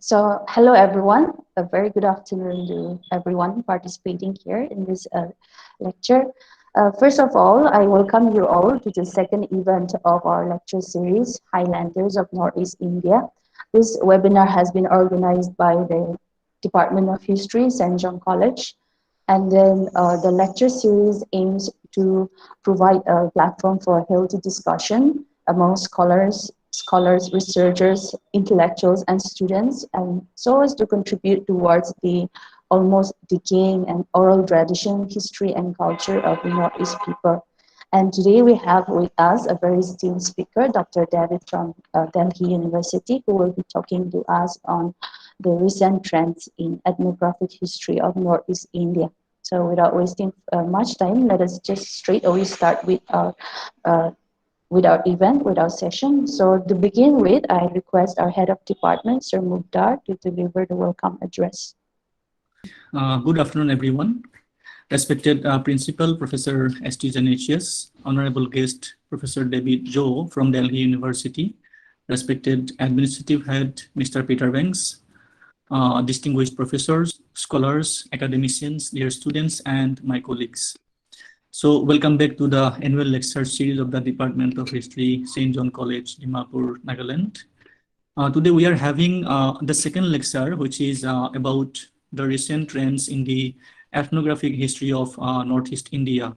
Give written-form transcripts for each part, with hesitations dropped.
Hello everyone. A very good afternoon to everyone participating here in this lecture. First of all, I welcome you all to the second event of our lecture series, Highlanders of Northeast India. This webinar has been organized by the Department of History, St. John College. And then the lecture series aims to provide a platform for healthy discussion among scholars, researchers, intellectuals, and students, and so as to contribute towards the almost decaying and oral tradition, history, and culture of the Northeast people. And today we have with us a very esteemed speaker, Dr. David from Delhi University, who will be talking to us on the recent trends in ethnographic history of Northeast India. So without wasting much time, let us just straight away start uh, with our event, with our session. So to begin with, I request our head of department, Sir Mukhtar, to deliver the welcome address. Good afternoon, everyone. Respected Principal Professor S.T. Janetius, Honorable Guest Professor David Zou from Delhi University, respected Administrative Head Mr. Peter Banks, distinguished professors, scholars, academicians, dear students, and my colleagues. So welcome back to the annual lecture series of the Department of History, St. John College, Dimapur, Nagaland. Today we are having the second lecture, which is about the recent trends in the ethnographic history of Northeast India.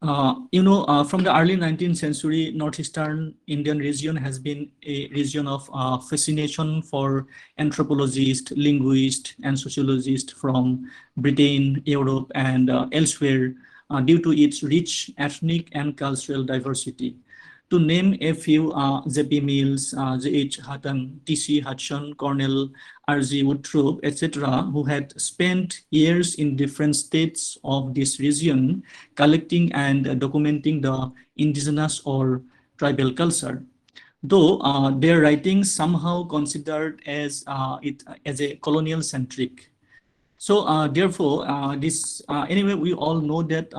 From the early 19th century, Northeastern Indian region has been a region of fascination for anthropologists, linguists, and sociologists from Britain, Europe, and elsewhere due to its rich ethnic and cultural diversity. To name a few, J.P. Mills, J.H. Hutton, T.C. Hudson, Cornell, R.G. Woodruff, etc., who had spent years in different states of this region collecting and documenting the indigenous or tribal culture. Though their writings somehow considered as a colonial-centric. So therefore, anyway, we all know that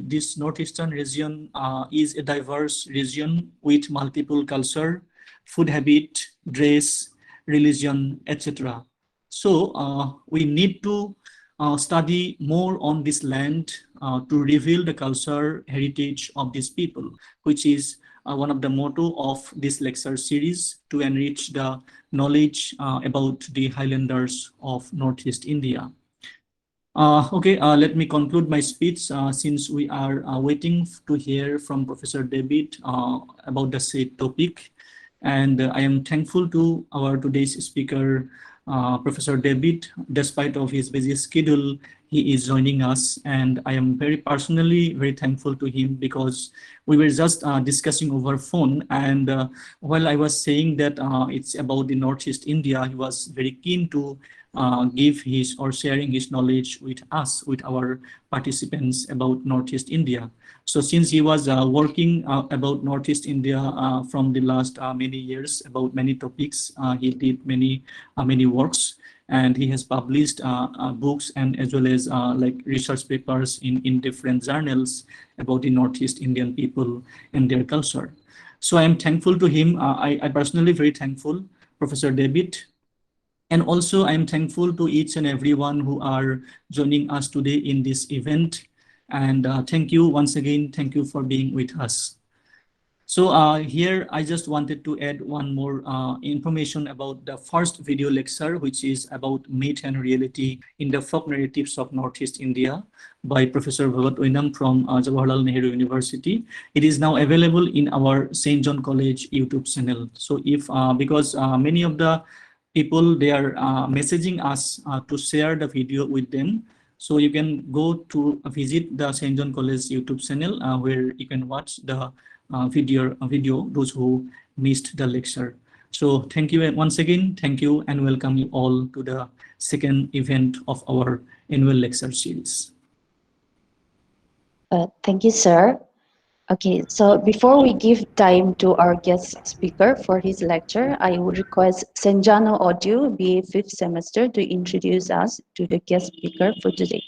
this northeastern region is a diverse region with multiple culture, food habit, dress, religion, etc. So we need to study more on this land to reveal the culture heritage of these people, which is one of the motto of this lecture series, to enrich the knowledge about the Highlanders of Northeast India. Let me conclude my speech since we are waiting to hear from Professor David about the said topic. And I am thankful to our today's speaker, Professor David. Despite of his busy schedule, he is joining us, and I am personally very thankful to him, because we were just discussing over phone, and while I was saying that it's about the Northeast India, he was very keen to give his or sharing his knowledge with us, with our participants about Northeast India. So since he was working about Northeast India from the last many years about many topics, he did many works, and he has published books and as well as like research papers in different journals about the Northeast Indian people and their culture. So I am thankful to him. I personally very thankful, Professor David. And also I am thankful to each and everyone who are joining us today in this event. And thank you once again. Thank you for being with us. So here I just wanted to add one more information about the first video lecture, which is about myth and reality in the folk narratives of Northeast India by Professor Bhagat Oinam from Jawaharlal Nehru University. It is now available in our St. John College YouTube channel. So if because many of the people, they are messaging us to share the video with them. So you can go to visit the St. John College YouTube channel where you can watch the video, those who missed the lecture. So thank you once again, thank you, and welcome you all to the second event of our annual lecture series. Thank you, sir. Okay, so before we give time to our guest speaker for his lecture, I would request Senjano Audio, BA 5th semester, to introduce us to the guest speaker for today.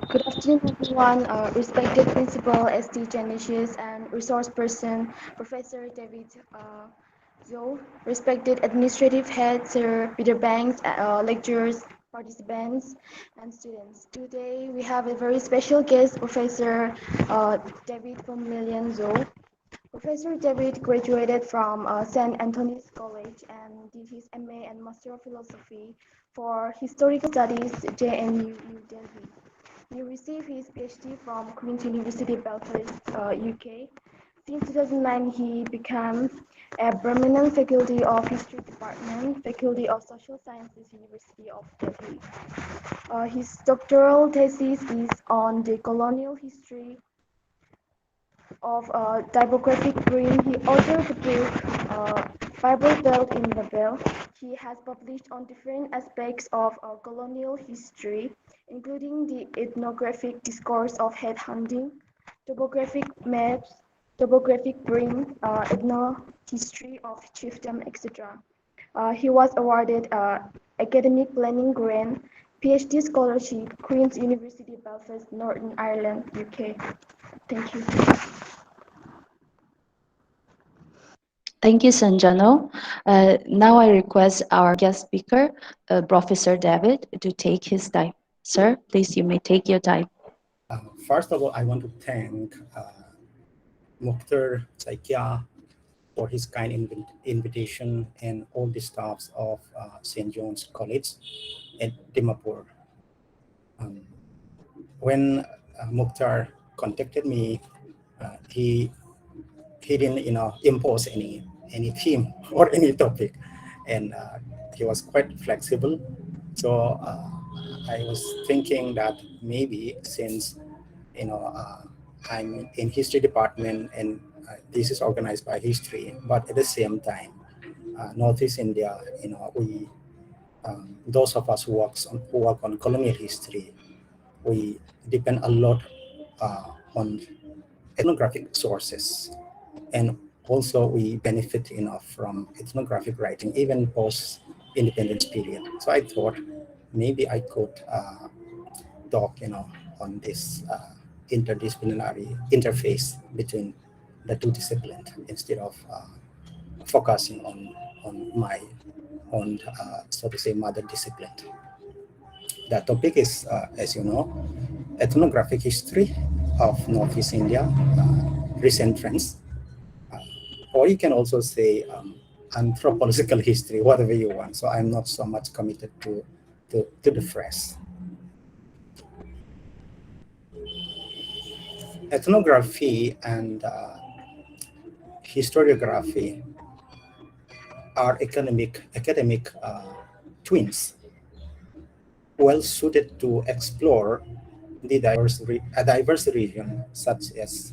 Good afternoon, everyone. Respected Principal S.T. Janicius and Resource Person Professor David Zou, respected Administrative Head Sir Peter Banks, lecturers, participants, and students. Today we have a very special guest, Professor David Vumlallian Zou. Professor David graduated from St. Anthony's College and did his MA and Master of Philosophy for Historical Studies, JNU, New Delhi. He received his PhD from Queen's University, Belfast, UK. Since 2009, he became a permanent faculty of History Department, Faculty of Social Sciences, University of Delhi. His doctoral thesis is on the colonial history of typographic green. He authored the book Bible Belt in the Belt. He has published on different aspects of colonial history, including the ethnographic discourse of head hunting, topographic maps, topographic green, ethno-history of chiefdom, etc. He was awarded academic planning grant, PhD scholarship, Queen's University, Belfast, Northern Ireland, UK. Thank you. Thank you, Sanjano. Now I request our guest speaker, Professor David, to take his time. Sir, please, you may take your time. First of all, I want to thank Mukhtar Saikia for his kind invitation and all the staffs of St. John's College at Dimapur. When Mukhtar contacted me, he didn't impose any theme or any topic, and he was quite flexible. So I was thinking that maybe since you know uh, I'm in history department and this is organized by history, but at the same time, Northeast India, we those of us who work on colonial history, we depend a lot on ethnographic sources, and also we benefit from ethnographic writing even post independence period. So I thought maybe I could talk on this interdisciplinary interface between the two disciplines instead of focusing on my own so to say mother discipline. The topic is as you know, ethnographic history of Northeast India, recent trends, or you can also say anthropological history, whatever you want. So I'm not so much committed to the phrase. Ethnography and historiography are academic twins, well suited to explore the a diverse region such as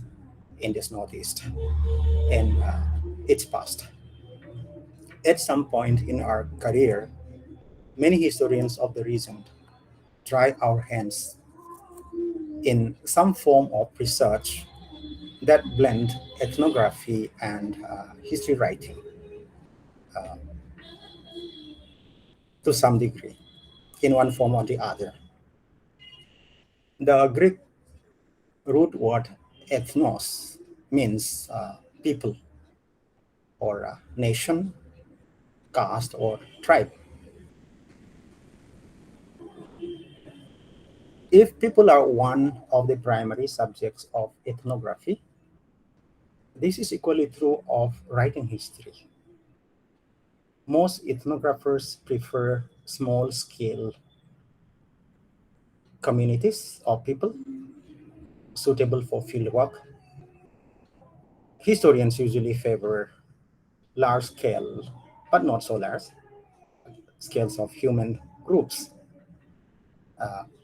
India's Northeast and its past. At some point in our career, many historians of the region try our hands in some form of research that blend ethnography and history writing to some degree in one form or the other. The Greek root word ethnos means people or nation, caste, or tribe. If people are one of the primary subjects of ethnography, this is equally true of writing history. Most ethnographers prefer small scale communities of people suitable for fieldwork. Historians usually favor large scale, but not so large, scales of human groups,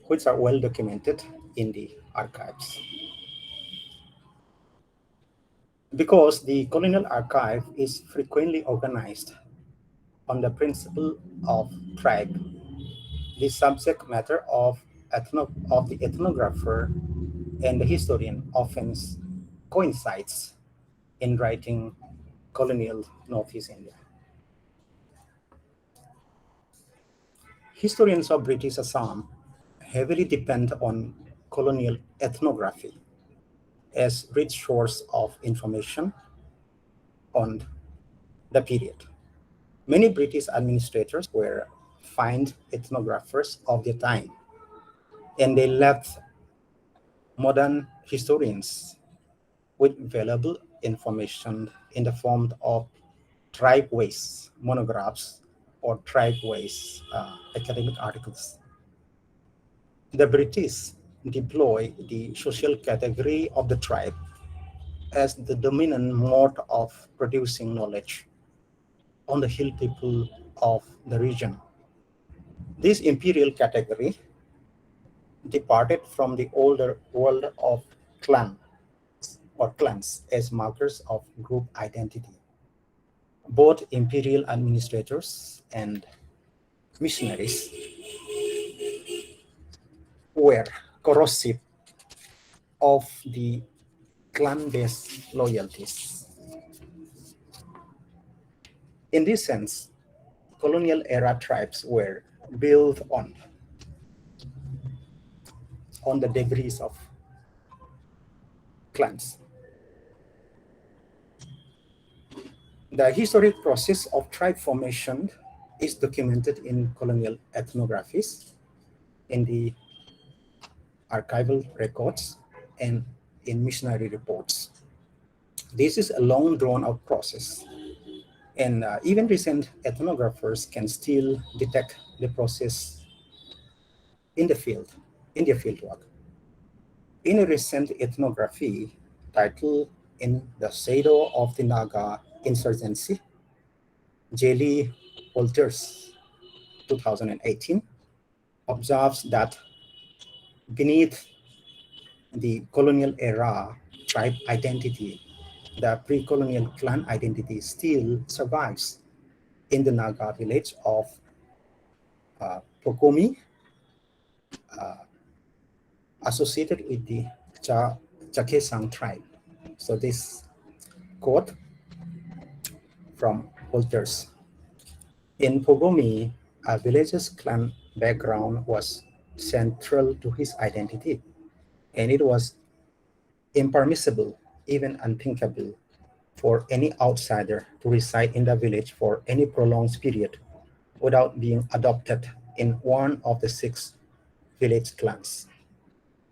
which are well documented in the archives. Because the colonial archive is frequently organized on the principle of tribe, the subject matter of the ethnographer and the historian often coincides in writing colonial Northeast India. Historians of British Assam heavily depend on colonial ethnography as rich source of information on the period. Many British administrators were fine ethnographers of their time, and they left modern historians with valuable information in the form of tribe-wise monographs or tribe-wise academic articles. The British deploy the social category of the tribe as the dominant mode of producing knowledge on the hill people of the region. This imperial category departed from the older world of clan or clans as markers of group identity. Both imperial administrators and missionaries were corrosive of the clan-based loyalties. In this sense, colonial era tribes were built on the debris of clans. The historic process of tribe formation is documented in colonial ethnographies, in the archival records, and in missionary reports. This is a long drawn-out process, and even recent ethnographers can still detect the process in the field, in their fieldwork. In a recent ethnography titled "In the Shadow of the Naga Insurgency," Jelly Walters, 2018, observes that beneath the colonial era tribe identity, the pre-colonial clan identity still survives in the Naga village of Pokomi, associated with the Chakesang tribe. So this quote from Walters. In Pogomi, a village's clan background was central to his identity, and it was impermissible, even unthinkable, for any outsider to reside in the village for any prolonged period without being adopted in one of the 6 village clans.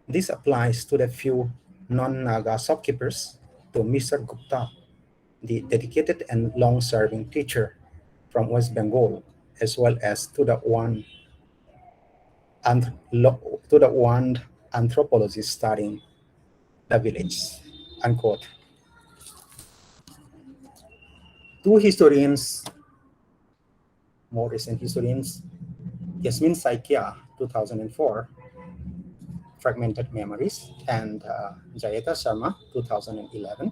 This applies to the few non-Naga shopkeepers, to Mr. Gupta, the dedicated and long-serving teacher from West Bengal, as well as to the one anthropologist studying the village. Unquote. Two historians, more recent historians, Yasmin Saikia, 2004, Fragmented Memories, and Jayata Sharma, 2011,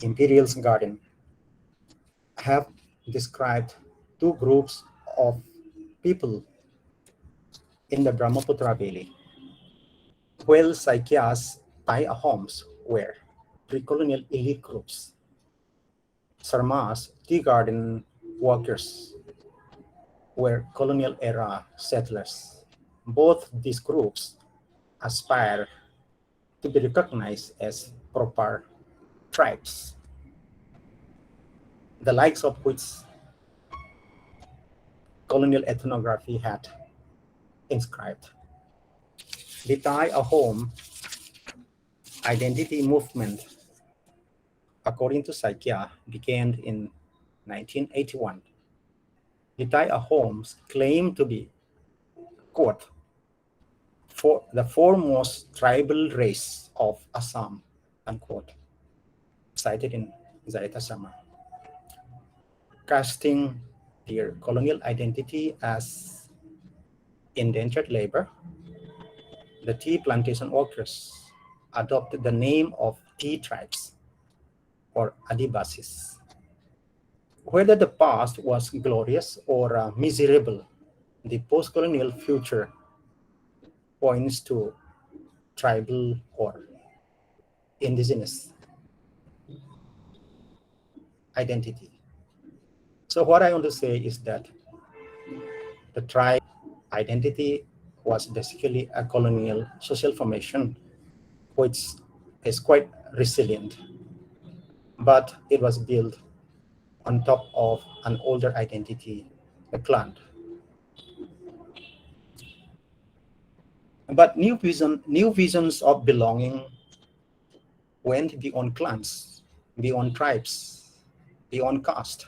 Imperial's Garden, have described two groups of people in the Brahmaputra Valley. While Saikia's Thai Ahoms were pre-colonial elite groups, Sarma's tea garden workers were colonial era settlers. Both these groups aspire to be recognized as proper tribes, the likes of which colonial ethnography had inscribed. The Thai Ahom identity movement, according to Saikia, began in 1981. The Thai Ahoms claim to be, quote, for the foremost tribal race of Assam, unquote, cited in Zaita Sharma, casting their colonial identity as indentured labor. The tea plantation workers adopted the name of tea tribes or Adivasis. Whether the past was glorious or miserable, the post-colonial future points to tribal or indigenous identity. So what I want to say is that the tribe identity was basically a colonial social formation, which is quite resilient, but it was built on top of an older identity, the clan. But new visions of belonging went beyond clans, beyond tribes, beyond caste.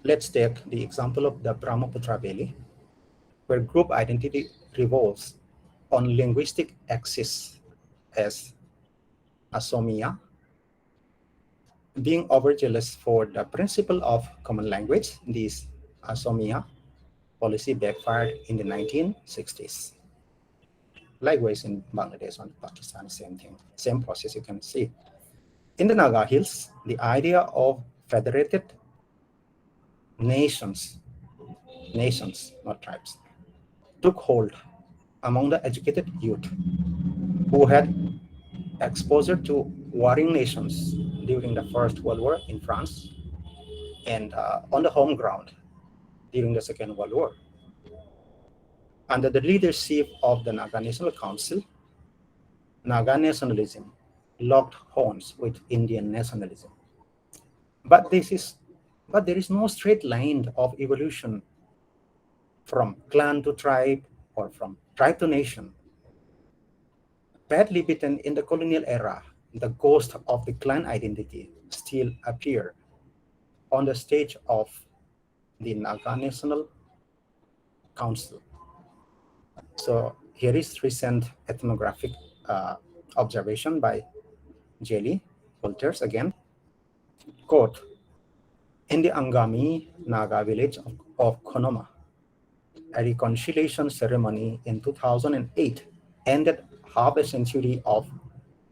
Let's take the example of the Brahmaputra Valley, where group identity revolves on linguistic axis as Asomia, being overzealous for the principle of common language. This Asomia policy backfired in the 1960s. Likewise in Bangladesh and Pakistan, same thing, same process you can see. In the Naga Hills, the idea of federated nations, not tribes, took hold among the educated youth who had exposure to warring nations during the First World War in France and on the home ground during the Second World War. Under the leadership of the Naga National Council, Naga nationalism locked horns with Indian nationalism. But there is no straight line of evolution from clan to tribe or from tribe to nation. Badly beaten in the colonial era, the ghost of the clan identity still appear on the stage of the Naga National Council. So here is recent ethnographic observation by Jelly Walters again. Quote, in the Angami Naga village of Konoma, a reconciliation ceremony in 2008 ended half a century of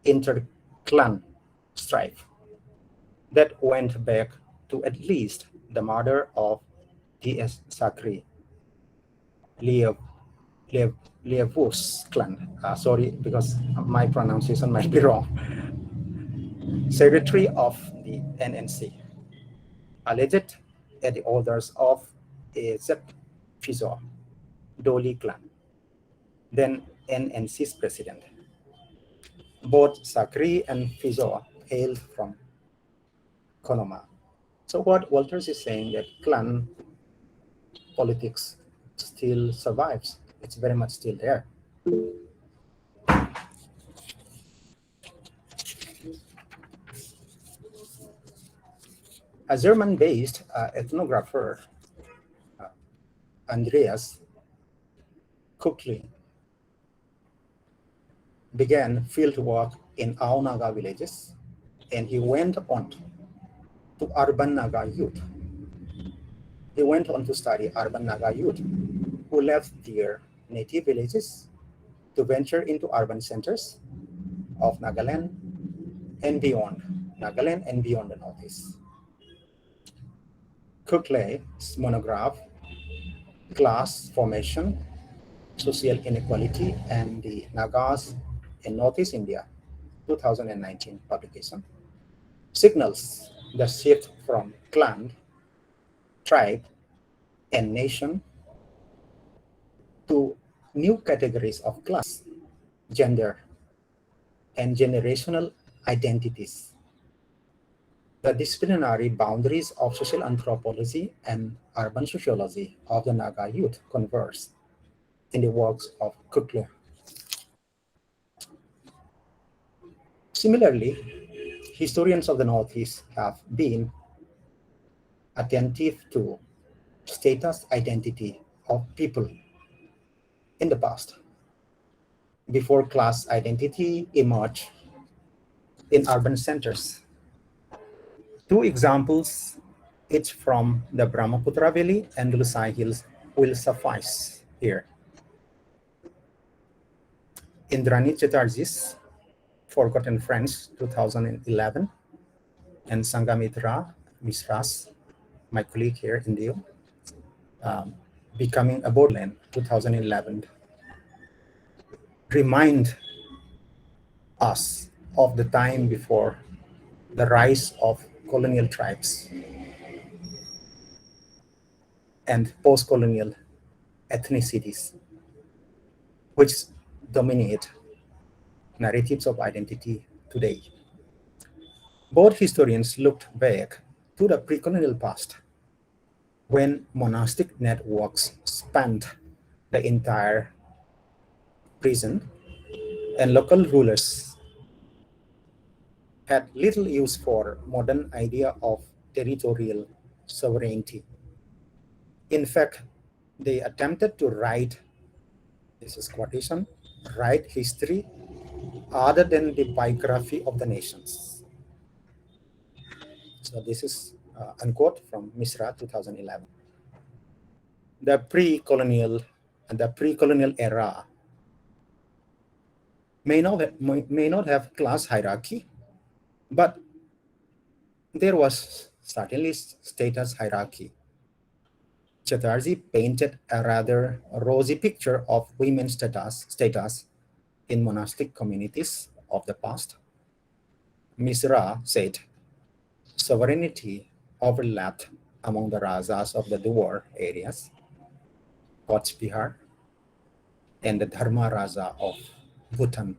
inter-clan strife that went back to at least the murder of D.S. Sakri, Lievus clan. Sorry, because my pronunciation might be wrong. Secretary of the NNC, alleged at the orders of a Zepp Fizo, Doli clan, then NNC's president. Both Sakri and Fizo hailed from Konoma. So what Walters is saying that clan politics still survives. It's very much still there. A German-based ethnographer, Andreas Kuckli, began field work in our Naga villages, and he went on to urban Naga youth. He went on to study urban Naga youth who left their native villages to venture into urban centers of Nagaland and beyond the Northeast. Kuckle's monograph, Class Formation, Social Inequality, and the Nagas in Northeast India, 2019 publication, signals the shift from clan, tribe, and nation to new categories of class, gender, and generational identities. The disciplinary boundaries of social anthropology and urban sociology of the Naga youth converge in the works of Kuckle. Similarly, historians of the Northeast have been attentive to status identity of people in the past, before class identity emerged in urban centers. Two examples, each from the Brahmaputra Valley and Lusai Hills, will suffice here. Indrani Chatterjee's Forgotten Friends, 2011, and Sangamitra Mishra's, my colleague here in Dio, Becoming a Borderland, 2011, remind us of the time before the rise of colonial tribes and post-colonial ethnicities, which dominate narratives of identity today. Both historians looked back to the pre-colonial past when monastic networks spanned the entire region and local rulers had little use for modern idea of territorial sovereignty. In fact, they attempted to write, this is quotation, write history other than the biography of the nations. So this is unquote from Misra 2011. The pre-colonial era may not have class hierarchy, but there was certainly status hierarchy. Chatterjee painted a rather rosy picture of women's status in monastic communities of the past. Misra said sovereignty overlapped among the Rajas of the Duar areas, Koch Bihar, and the Dharma Raja of Bhutan.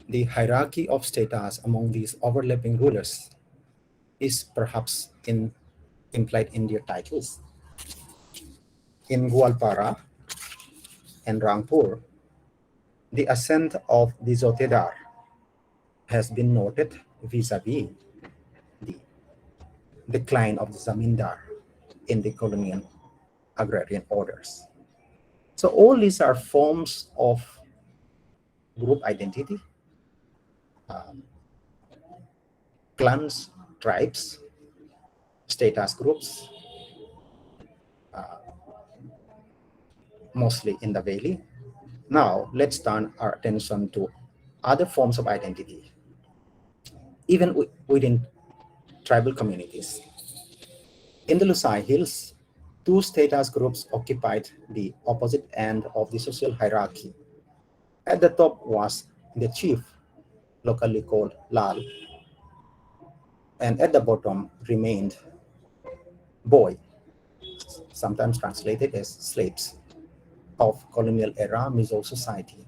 The hierarchy of status among these overlapping rulers is perhaps implied in their titles. In Gwalpara and Rangpur, the ascent of the Zotedar has been noted vis-a-vis the decline of the Zamindar in the colonial agrarian orders. So all these are forms of group identity, um, clans, tribes, status groups, mostly in the valley. Now let's turn our attention to other forms of identity, even within tribal communities. In the Lusai Hills, two status groups occupied the opposite end of the social hierarchy. At the top was the chief, locally called Lal, and at the bottom remained boy, sometimes translated as slaves, of colonial era Mizo society.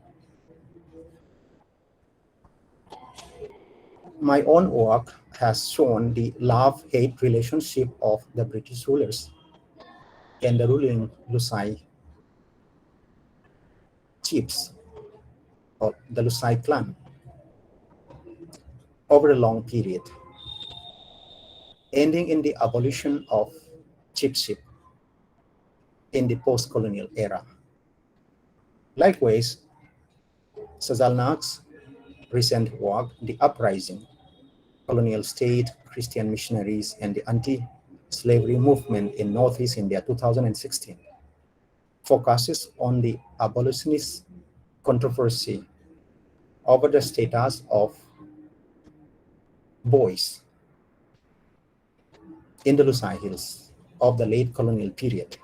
My own work has shown the love-hate relationship of the British rulers and the ruling Lusai chiefs, or the Lusai clan, over a long period, ending in the abolition of chiefship in the post-colonial era. Likewise, Sazalnak's recent work, The Uprising, Colonial State, Christian Missionaries, and the Anti-Slavery Movement in Northeast India 2016, focuses on the abolitionist controversy over the status of boys in the Lusai Hills of the late colonial period.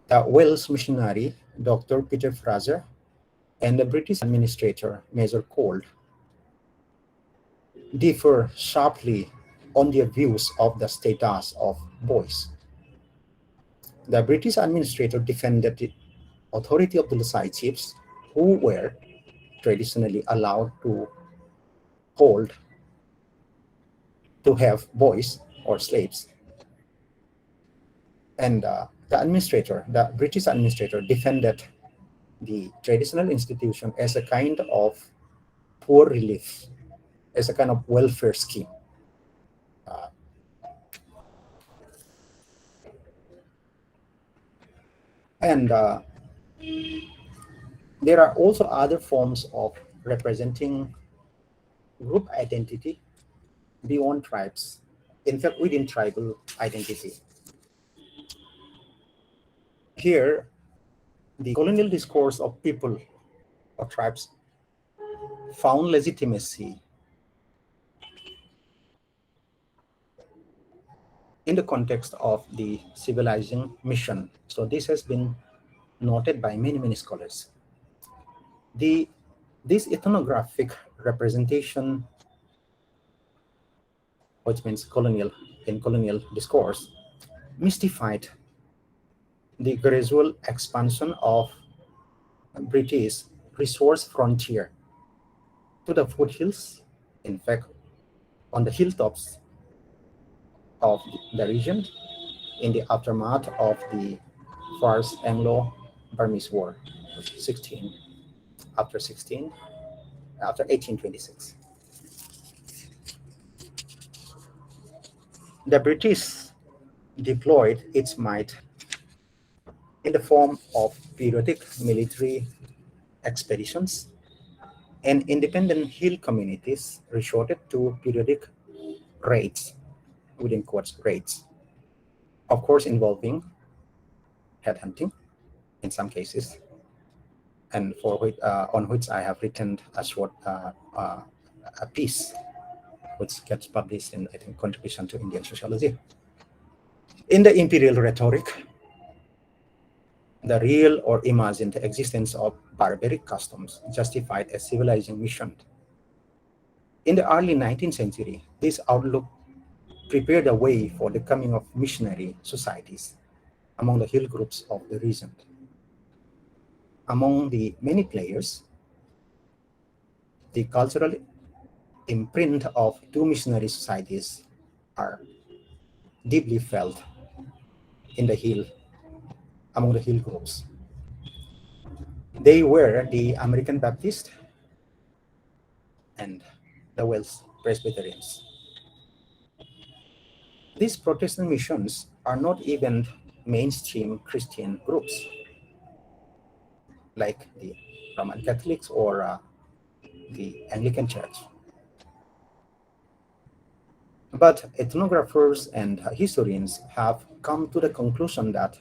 The Welsh missionary Dr. Peter Fraser and the British administrator Major Cold differ sharply on their views of the status of boys. The British administrator defended the authority of the Lusai chiefs, who were traditionally allowed to hold, to have boys or slaves. And the British administrator defended the traditional institution as a kind of poor relief, as a kind of welfare scheme. Uh, and there are also other forms of representing group identity beyond tribes, in fact, within tribal identity. Here, the colonial discourse of people or tribes found legitimacy in the context of the civilizing mission. So this has been noted by many scholars. This ethnographic representation, which means colonial discourse, mystified the gradual expansion of British resource frontier to the foothills, in fact, on the hilltops of the region in the aftermath of the First Anglo-Burmese War, 16, after 16, after 1826. The British deployed its might in the form of periodic military expeditions, and independent hill communities resorted to periodic raids, within quotes, raids, of course involving headhunting in some cases, and for which, on which I have written a short a piece which gets published in, I think, Contribution to Indian Sociology. In the imperial rhetoric, the real or imagined existence of barbaric customs justified a civilizing mission. In the early 19th century, this outlook prepared the way for the coming of missionary societies among the hill groups of the region. Among the many players, the cultural imprint of two missionary societies are deeply felt in the hill, among the hill groups. They were the American Baptist and the Welsh Presbyterians. These Protestant missions are not even mainstream Christian groups like the Roman Catholics or the Anglican Church. But ethnographers and historians have come to the conclusion that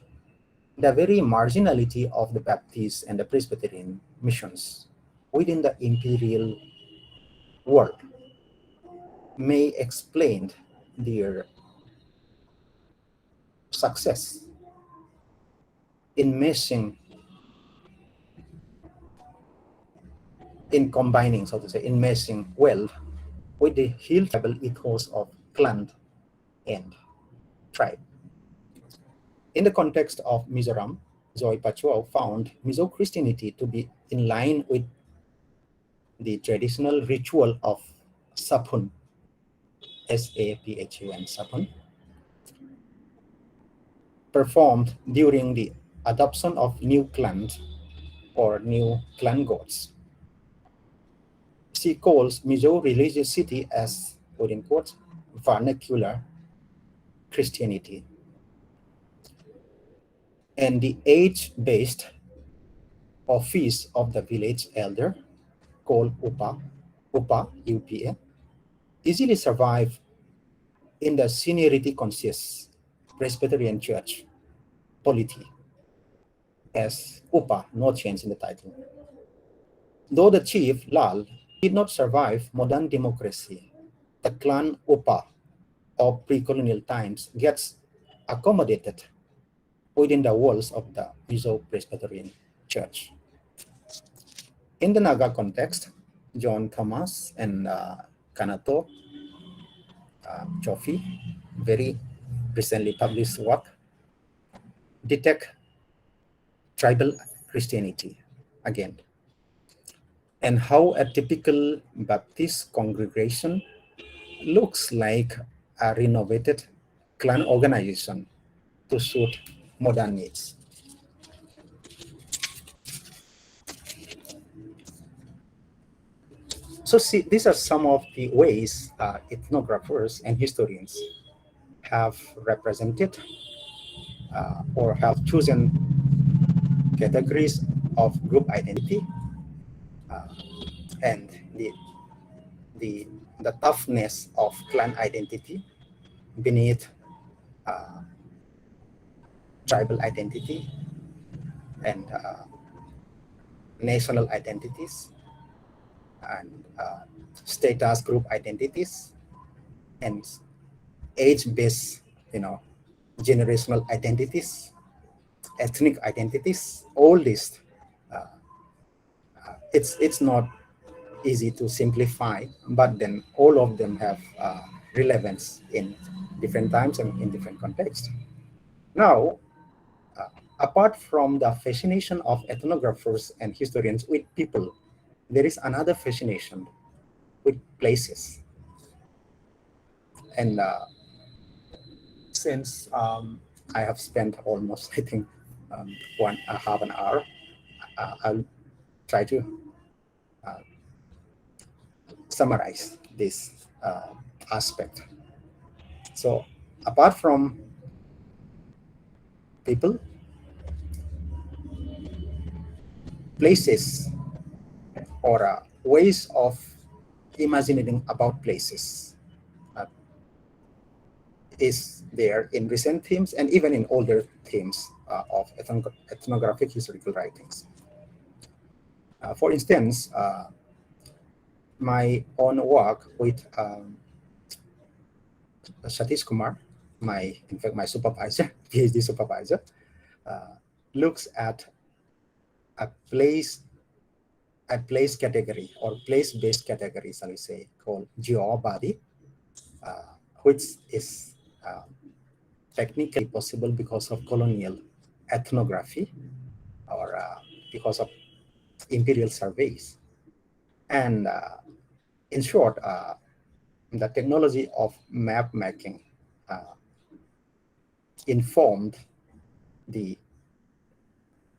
the very marginality of the Baptist and the Presbyterian missions within the imperial world may explain their success in meshing, in combining, so to say, in meshing well with the hill tribal ethos of clan and tribe. In the context of Mizoram, Zoe Pachuao found Mizo Christianity to be in line with the traditional ritual of Sapun, S-A-P-H-U-N, Sapun, performed during the adoption of new clans or new clan gods. She calls Mizo religiosity as, quote unquote, vernacular Christianity. And the age-based office of the village elder, called Upa, UPA, easily survive in the seniority-conscious Presbyterian Church polity as Upa, no change in the title. Though the chief, Lal, did not survive modern democracy, the clan Upa of pre-colonial times gets accommodated within the walls of the Mizo Presbyterian Church. In the Naga context, John Thomas and Kanato Chofi, very recently published work, detect tribal Christianity again, and how a typical Baptist congregation looks like a renovated clan organization to suit modern needs. So see, these are some of the ways ethnographers and historians have represented or have chosen categories of group identity and the toughness of clan identity beneath tribal identity and national identities and status group identities and age-based, generational identities, ethnic identities. All this, it's not easy to simplify, but then all of them have relevance in different times and in different contexts. Now, apart from the fascination of ethnographers and historians with people, there is another fascination with places. And since I have spent almost, I think, half an hour, I'll try to summarize this aspect. So apart from people, places or ways of imagining about places is there in recent themes and even in older themes of ethnographic historical writings. For instance, my own work with Satish Kumar, in fact, my supervisor, PhD supervisor, looks at a place category or place-based category, shall we say, called geobody, which is technically possible because of colonial ethnography or because of imperial surveys. And in short, the technology of map making informed the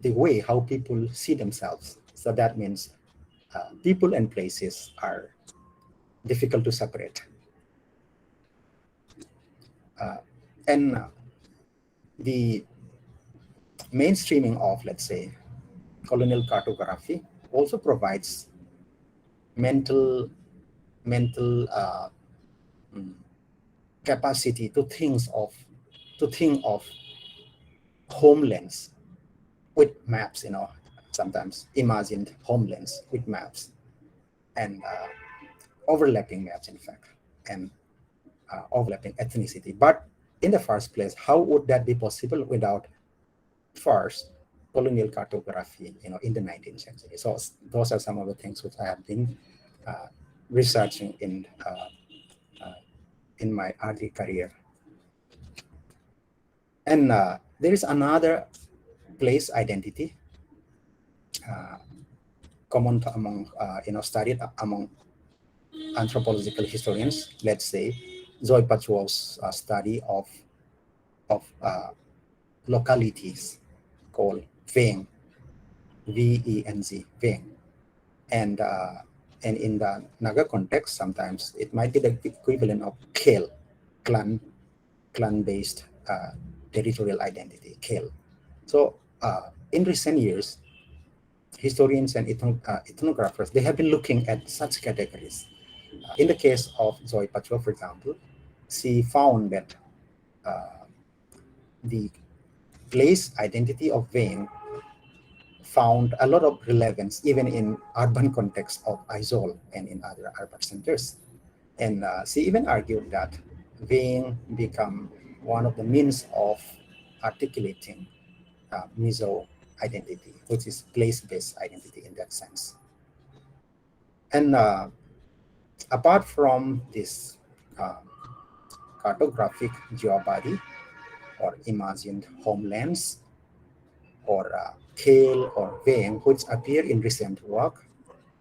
way how people see themselves. So that means people and places are difficult to separate. And the mainstreaming of, let's say, colonial cartography also provides mental capacity to think of homelands with maps, sometimes imagined homelands with maps and overlapping maps, in fact, and overlapping ethnicity. But in the first place, how would that be possible without first colonial cartography, in the 19th century? So those are some of the things which I have been researching in my early career. And there is another place identity common to among, studied among anthropological historians. Let's say Zoe Pachuo's study of localities called Veng, V-E-N-Z, Veng. And in the Naga context, sometimes it might be the equivalent of Khel, clan-based territorial identity, Khel. So in recent years, historians and ethnographers, they have been looking at such categories. In the case of Zoe Pachuo, for example, she found that the place identity of Veng found a lot of relevance even in urban context of Aizawl and in other urban centers. And she even argued that Veng become one of the means of articulating Mizo identity, which is place-based identity in that sense. And apart from this cartographic geobody or imagined homelands or Khel or Veng, which appear in recent work,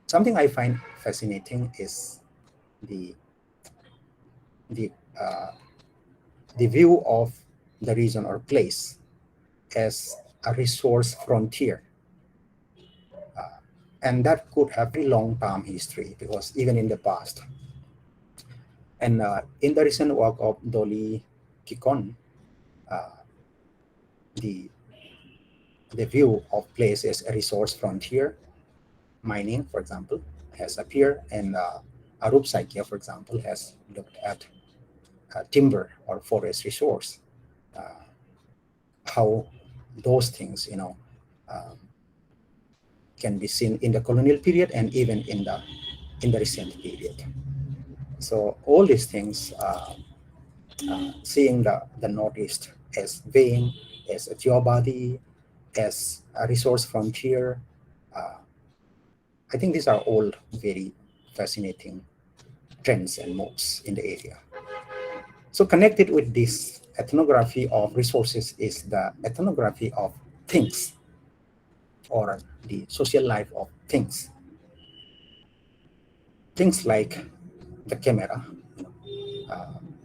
something I find fascinating is the view of the region or place as a resource frontier. And that could have a long-term history, because even in the past, and in the recent work of Dolly Kikon, the view of place as a resource frontier, mining, for example, has appeared, and Arup Saikia, for example, has looked at timber or forest resource, how those things, can be seen in the colonial period and even in the recent period. So all these things, seeing the Northeast as vein, as a geobody, as a resource frontier, I think these are all very fascinating trends and moves in the area. So connected with this ethnography of resources is the ethnography of things, or the social life of things. Things like the camera.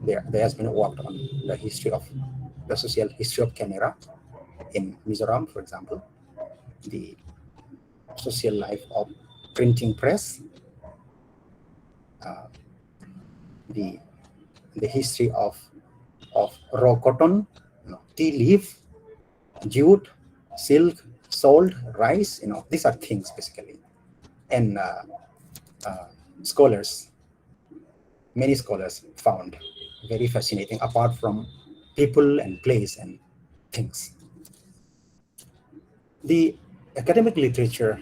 There has been work on the social history of camera in Mizoram, for example, the social life of printing press, uh, the history of raw cotton, tea leaf, jute, silk, salt, rice. These are things basically, and scholars, many scholars found very fascinating. Apart from people and place and things, the academic literature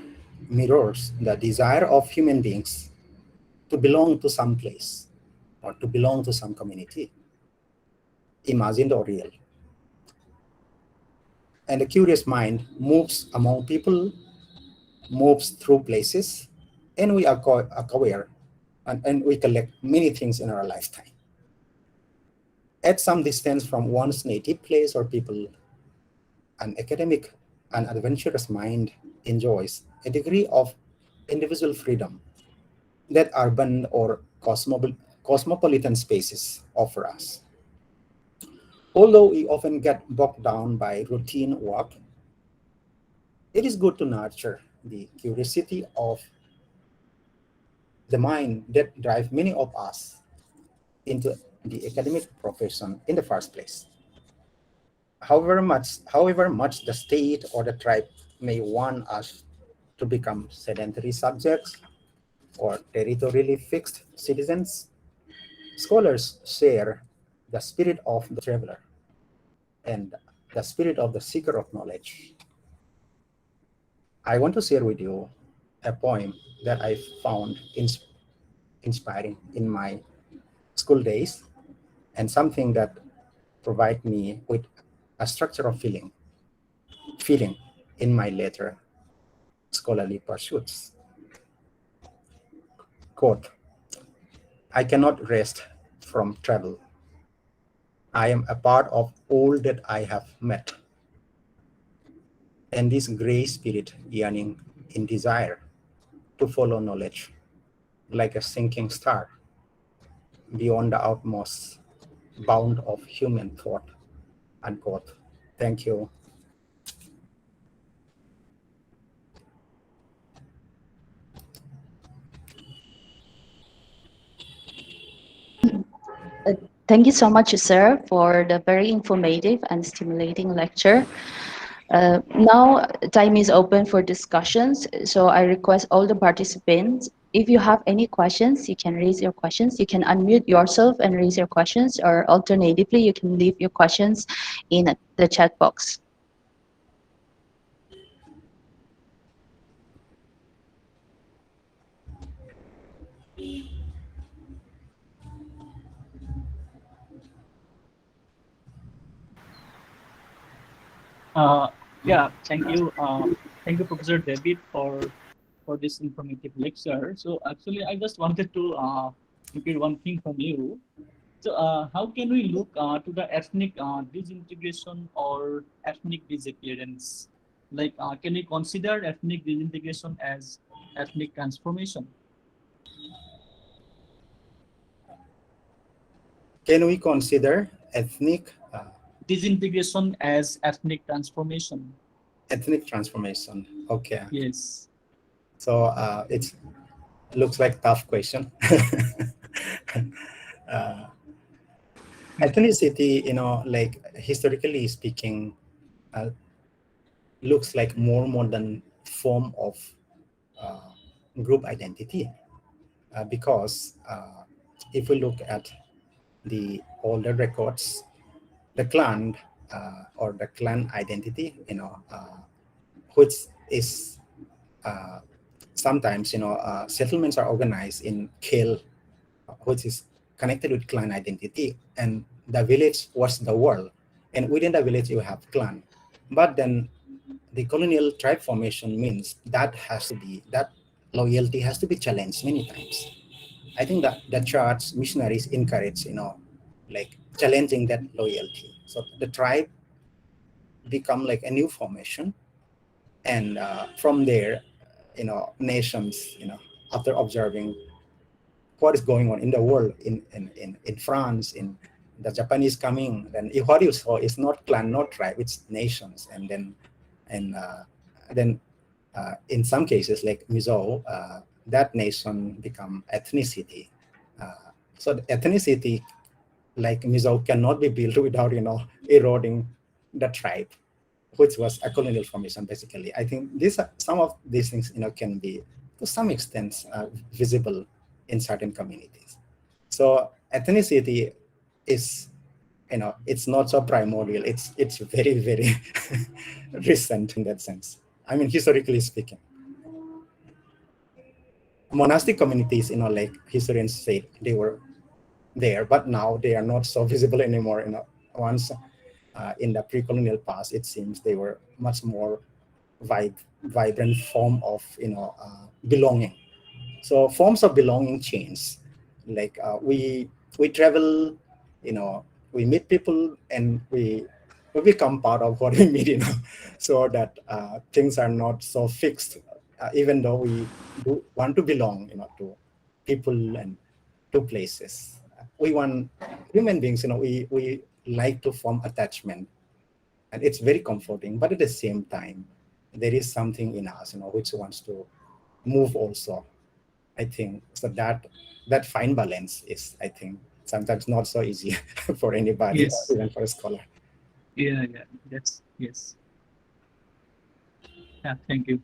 mirrors the desire of human beings to belong to some place or to belong to some community, imagined or real. And the curious mind moves among people, moves through places, and we are aware, and we collect many things in our lifetime. At some distance from one's native place or people, an academic and adventurous mind enjoys a degree of individual freedom that urban or cosmopolitan spaces offer us. Although we often get bogged down by routine work, it is good to nurture the curiosity of the mind that drive many of us into the academic profession in the first place. However much the state or the tribe may want us to become sedentary subjects or territorially fixed citizens, scholars share the spirit of the traveler and the spirit of the seeker of knowledge. I want to share with you a poem that I found inspiring in my school days, and something that provide me with a structure of feeling in my later scholarly pursuits. Quote, I cannot rest from travel. I am a part of all that I have met, and this gray spirit yearning in desire to follow knowledge like a sinking star beyond the utmost bound of human thought. Unquote. Thank you. Thank you so much, sir, for the very informative and stimulating lecture. Now, time is open for discussions, so I request all the participants, if you have any questions, you can raise your questions. You can unmute yourself and raise your questions, or alternatively, you can leave your questions in the chat box. Yeah, thank you. Thank you, Professor David, for this informative lecture. So actually, I just wanted to repeat one thing from you. So how can we look to the ethnic disintegration or ethnic disappearance? Like, can we consider ethnic disintegration as ethnic transformation? Can we consider ethnic disintegration as ethnic transformation? ethnic transformation? Okay. Yes. So it looks like tough question. Ethnicity, like historically speaking, looks like more modern form of group identity, because if we look at the older records, the clan or the clan identity, which is sometimes, settlements are organized in khel, which is connected with clan identity, and the village was the world, and within the village you have clan. But then the colonial tribe formation means that loyalty has to be challenged many times. I think that the church missionaries encourage, like challenging that loyalty. So the tribe become like a new formation, and from there, nations, after observing what is going on in the world, in France, in the Japanese coming, then what you saw is not clan, not tribe, it's nations, and then in some cases like Mizo, that nation become ethnicity. So the ethnicity like Mizo cannot be built without eroding the tribe, which was a colonial formation basically. I think some of these things can be to some extent visible in certain communities. So ethnicity is it's not so primordial. It's very very recent in that sense. I mean, historically speaking, monastic communities, like historians say, they were there, but now they are not so visible anymore. Once in the pre-colonial past, it seems they were much more vibrant form of belonging. So forms of belonging change. Like we travel, we meet people, and we become part of what we meet. So that things are not so fixed. Even though we do want to belong, to people and to places. We want human beings. We like to form attachment, and it's very comforting. But at the same time, there is something in us, which wants to move also. I think so that fine balance is, I think, sometimes not so easy for anybody, Yes. even for a scholar. Yeah. That's yes. Yeah. Thank you.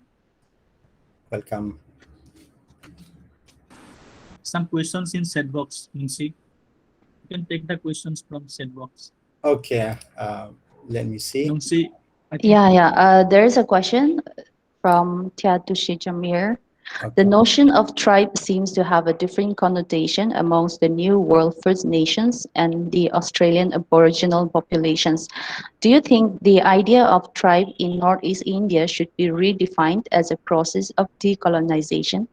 Welcome. Some questions in chat box, Munsi. You can take the questions from chat box. Okay, let me see. Munsi, There is a question from Tiatushi Jamir. The Okay. notion of tribe seems to have a different connotation amongst the New World First Nations and the Australian Aboriginal populations. Do you think the idea of tribe in Northeast India should be redefined as a process of decolonization?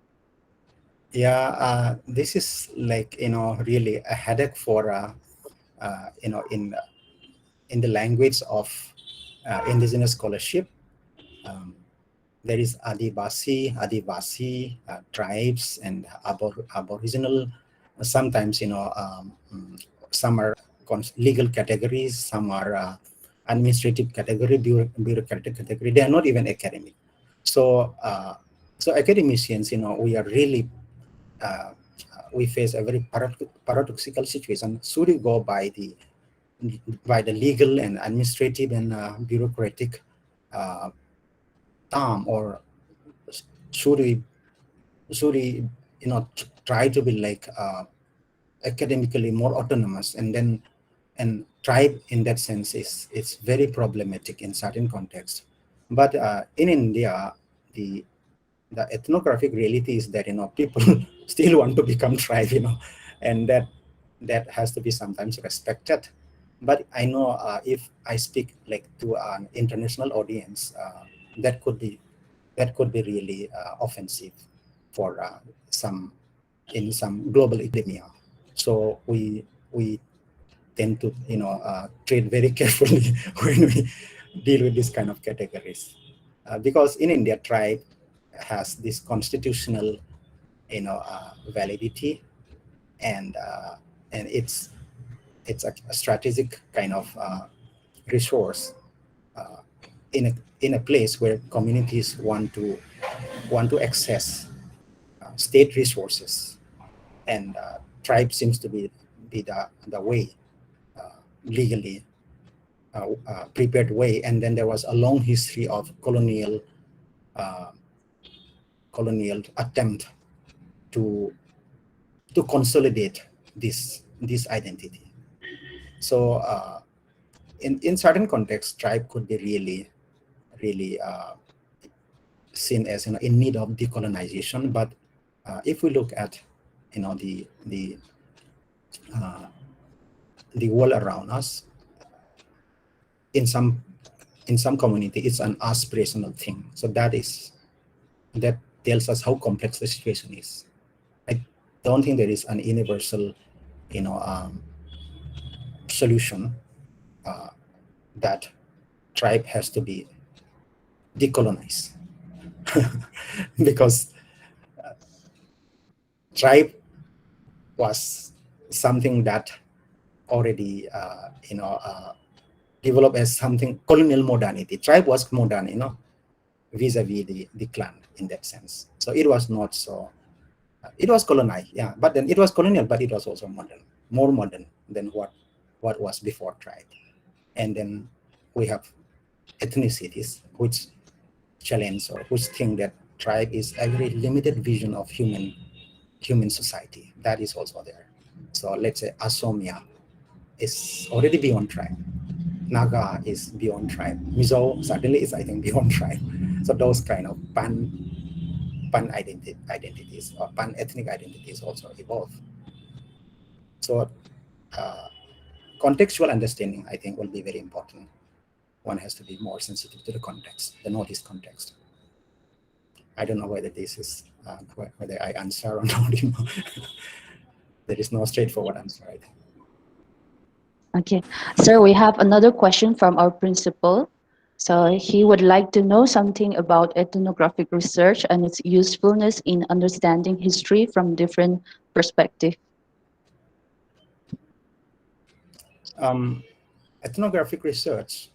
Yeah, this is like really a headache for in the language of indigenous scholarship. There is Adivasi tribes and Aboriginal. Sometimes some are legal categories, some are administrative category, bureaucratic category. They are not even academic. So so academicians, we are really we face a very paradoxical situation. Should we go by the legal and administrative and bureaucratic term, or should we try to be like academically more autonomous? And tribe in that sense is it's very problematic in certain contexts. But in India, the ethnographic reality is that people still want to become tribe, and that has to be sometimes respected. But I know if I speak like to an international audience, that could be really offensive for some in some global academia. So we tend to treat very carefully when we deal with this kind of categories, because in India, tribe has this constitutional validity, and it's a strategic kind of resource uh, in a place where communities want to access state resources, and tribe seems to be the way, legally prepared way. And then there was a long history of uh, colonial attempt to consolidate this identity. So in certain contexts, tribe could be really seen as in need of decolonization. But if we look at uh, the world around us, in some community, it's an aspirational thing. So that tells us how complex the situation is. I don't think there is an universal solution that tribe has to be decolonized because tribe was something that already developed as something colonial modernity. Tribe was modern, vis-a-vis the clan in that sense. So it was not so. It was colonized, yeah, but then it was colonial, but it was also modern, more modern than what was before tribe. And then we have ethnicities, which challenge or which think that tribe is a very limited vision of human society. That is also there. So let's say Asomia is already beyond tribe. Naga is beyond tribe. Mizo certainly is, I think, beyond tribe. So those kind of identities or pan ethnic identities also evolve. So contextual understanding, I think, will be very important. One has to be more sensitive to the context, the Northeast context. I don't know whether this is whether I answer or not. There is no straightforward answer, I think. Okay, sir, we have another question from our principal. So he would like to know something about ethnographic research and its usefulness in understanding history from different perspectives. Ethnographic research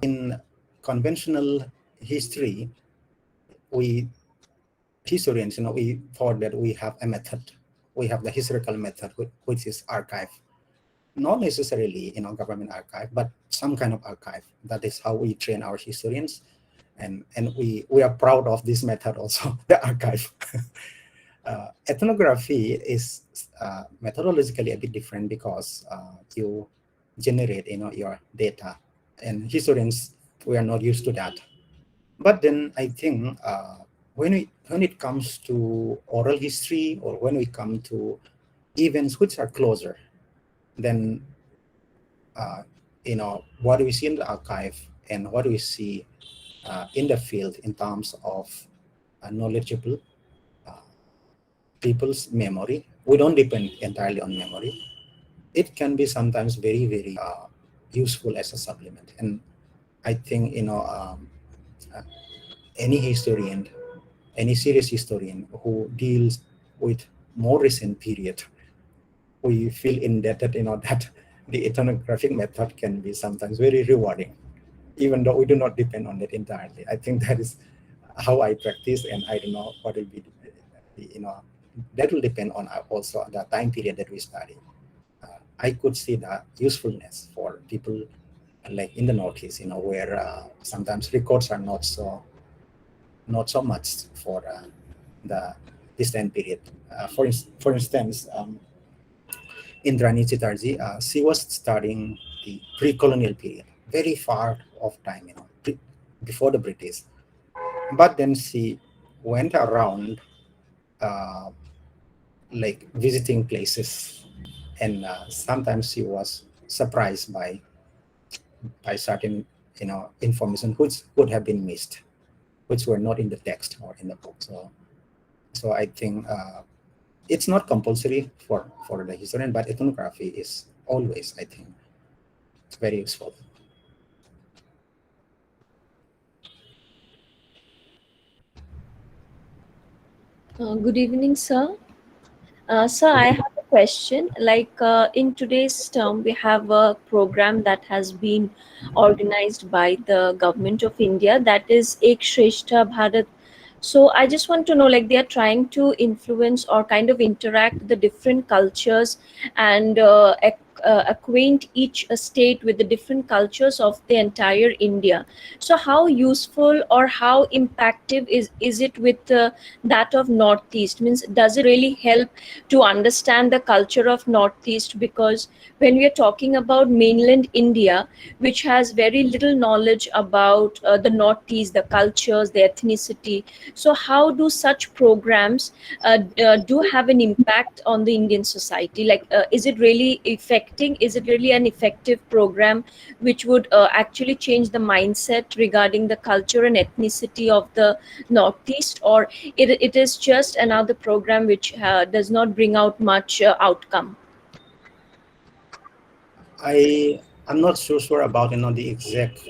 in conventional history, we historians, we thought that we have a method. We have the historical method, which is archive. Not necessarily, government archive, but some kind of archive. That is how we train our historians, and we are proud of this method also, the archive. Ethnography is methodologically a bit different because you generate, your data, and historians, we are not used to that. But then I think when it comes to oral history, or when we come to events which are closer, then what do we see in the archive and what do we see in the field in terms of knowledgeable people's memory. We don't depend entirely on memory. It can be sometimes very, very useful as a supplement. And I think, any historian, any serious historian who deals with more recent period, we feel indebted, that the ethnographic method can be sometimes very rewarding, even though we do not depend on it entirely. I think that is how I practice, and I don't know what will be, that will depend on also the time period that we study. I could see the usefulness for people like in the Northeast, where sometimes records are not so much for this time period. For instance, Indrani Chitarji, she was studying the pre-colonial period, very far of time, before the British. But then she went around like visiting places, and sometimes she was surprised by certain information which would have been missed, which were not in the text or in the book. So I think it's not compulsory for the historian, but ethnography is always, I think, it's very useful. Good evening, sir. Sir, I have a question. Like in today's term, we have a program that has been organized by the government of India, that is Ek Shrestha Bharat. So I just want to know, like they are trying to influence or kind of interact the different cultures and acquaint each state with the different cultures of the entire India. So how useful or how impactive is it with that of Northeast? Means does it really help to understand the culture of Northeast? Because when we are talking about mainland India, which has very little knowledge about the Northeast, the cultures, the ethnicity, so how do such programs do have an impact on the Indian society? Like, is it really affecting? Is it really an effective program which would actually change the mindset regarding the culture and ethnicity of the Northeast, or it is just another program which does not bring out much outcome? I I'm not so sure about the exact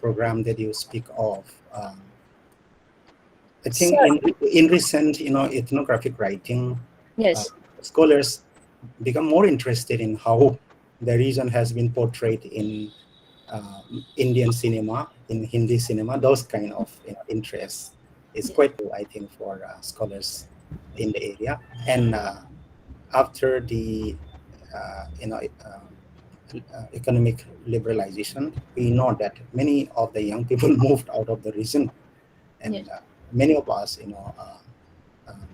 program that you speak of. I think Sir, in recent ethnographic writing, yes, scholars become more interested in how the region has been portrayed in Indian cinema, in Hindi cinema. Those kind of interests is yes, quite new, I think, for scholars in the area. And after the economic liberalization, we know that many of the young people moved out of the region, and yes, many of us, um,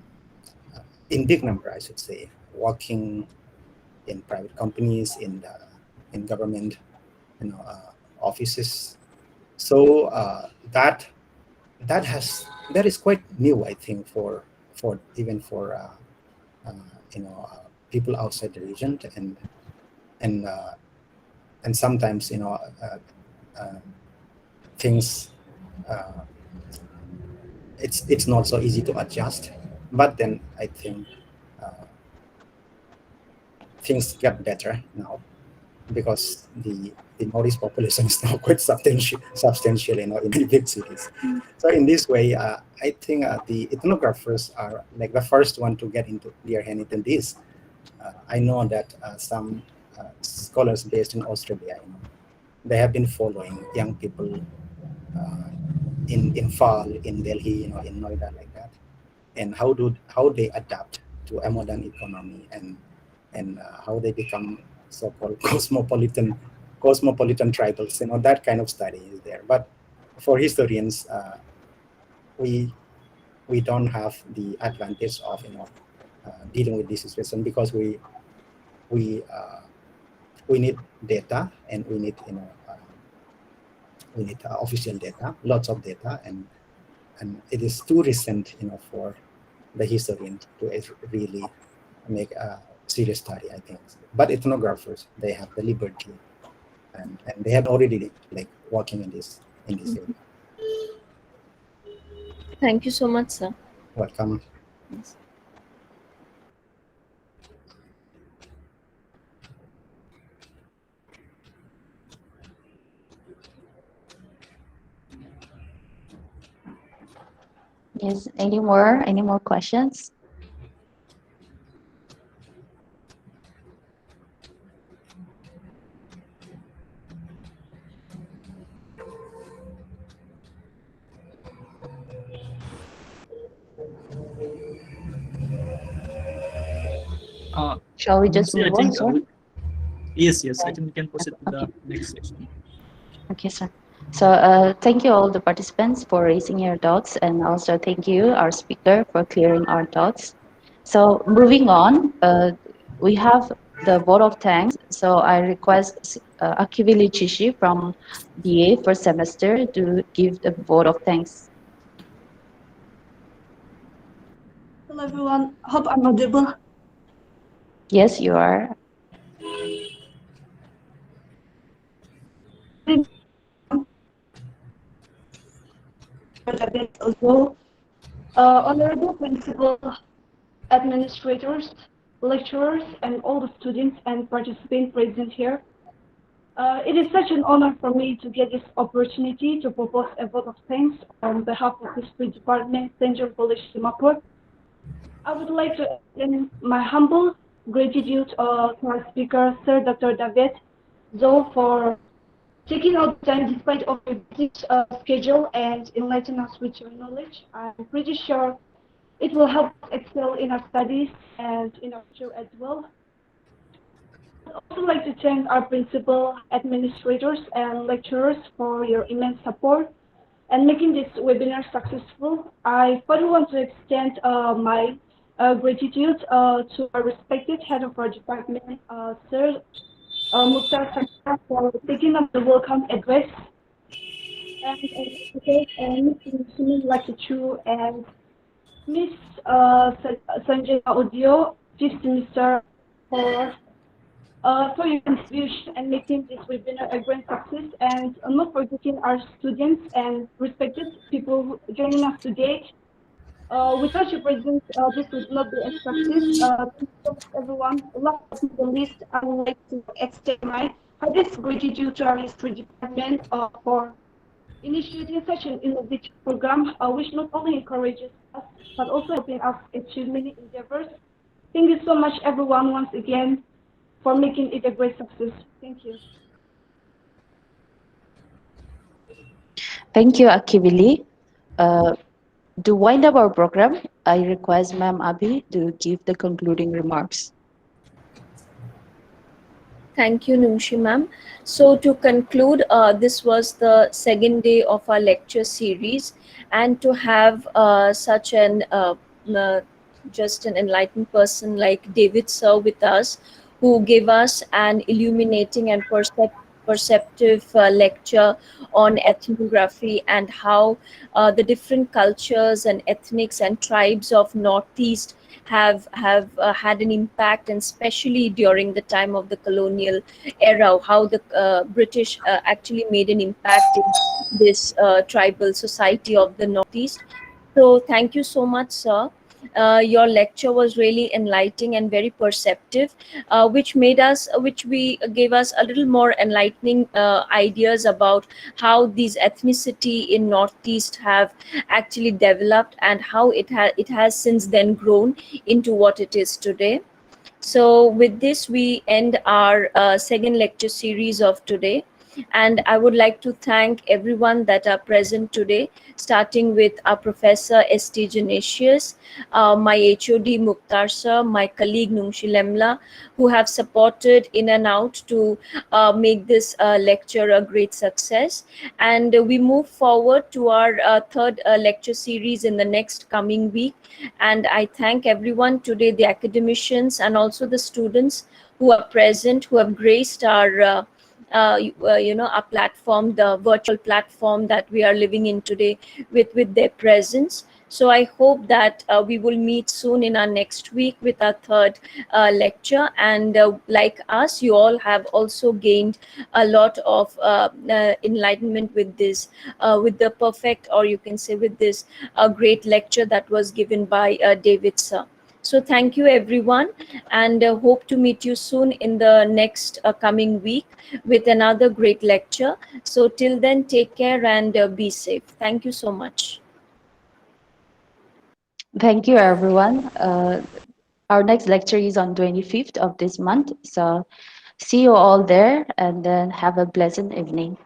in big number, I should say, working in private companies, in government, offices. So that is quite new, I think, for even for people outside the region, and and sometimes uh, things, uh, it's not so easy to adjust. But then I think uh, things get better now, because the Northeast population is now quite substantial, in many big cities. So in this way, I think the ethnographers are like the first one to get into their hand into this. I know that some scholars based in Australia, they have been following young people uh, in Fal, in Delhi, in Noida, like that, and how they adapt to a modern economy, and how they become so-called cosmopolitan tribals. That kind of study is there. But for historians, we we don't have the advantage of dealing with this situation, because we uh, we need data, and we need official data, lots of data, and it is too recent, for the historian to really make a serious study, I think. But ethnographers, they have the liberty, and they have already like working in this area. thank you so much, sir. Welcome. Yes. Yes, any more questions? Shall we just See, I move on, think sir? yes, I think we can proceed to Okay. the next section. Okay, sir. So thank you all the participants for raising your doubts, and also thank you our speaker for clearing our doubts. So moving on, we have the vote of thanks. So I request Akivili Chishi from BA first semester to give the vote of thanks. Hello everyone, hope I'm audible. Yes, you are. David Zou, honorable principal, administrators, lecturers, and all the students and participants present here. It is such an honor for me to get this opportunity to propose a vote of thanks on behalf of the History Department, Central College, Dimapur. I would like to extend my humble gratitude to our speaker, Sir Dr. David Zou, for taking out time despite of your busy schedule and enlighten us with your knowledge. I'm pretty sure it will help us excel in our studies and in our future as well. I'd also like to thank our principal, administrators, and lecturers for your immense support and making this webinar successful. I further want to extend my gratitude to our respected head of our department, Sir Mukhtar Sakha, for taking up the welcome address, and Ms. Sumin Lakichu and Ms. Sanjana Audio, Chief Minister, for your contribution and making this webinar a great success, and not forgetting our students and respected people joining us today. Without your presence, this would not be a success. Thank you so much, everyone. Last but not the least, I would like to extend my this gratitude to our history department for initiating such an innovative program, which not only encourages us but also helping us achieve many endeavors. Thank you so much, everyone, once again, for making it a great success. Thank you. Thank you, Akivili. Uh, to wind up our program, I request Ma'am Abhi to give the concluding remarks. Thank you, Nungshi ma'am. So to conclude, this was the second day of our lecture series, and to have such an uh, just an enlightened person like David Sir with us, who gave us an illuminating and perceptive lecture on ethnography and how the different cultures and ethnics and tribes of Northeast have had an impact, and especially during the time of the colonial era, how the British actually made an impact in this tribal society of the Northeast. So thank you so much, sir. Your lecture was really enlightening and very perceptive, which we gave us a little more enlightening ideas about how these ethnicity in Northeast have actually developed and how it has since then grown into what it is today. So with this, we end our second lecture series of today. And I would like to thank everyone that are present today, starting with our Professor S.T. Genesius, my HOD Mukhtar sir, my colleague Nungshi Lemla, who have supported in and out to make this lecture a great success. And we move forward to our third lecture series in the next coming week. And I thank everyone today, the academicians and also the students who are present, who have graced our our platform, the virtual platform that we are living in today, with their presence. So I hope that we will meet soon in our next week with our third lecture. And like us, you all have also gained a lot of enlightenment with this, with the perfect, or you can say with this great lecture that was given by David sir. So thank you everyone, and hope to meet you soon in the next coming week with another great lecture. So till then, take care and be safe. Thank you so much. Thank you, everyone. Our next lecture is on 25th of this month. So see you all there, and then have a pleasant evening.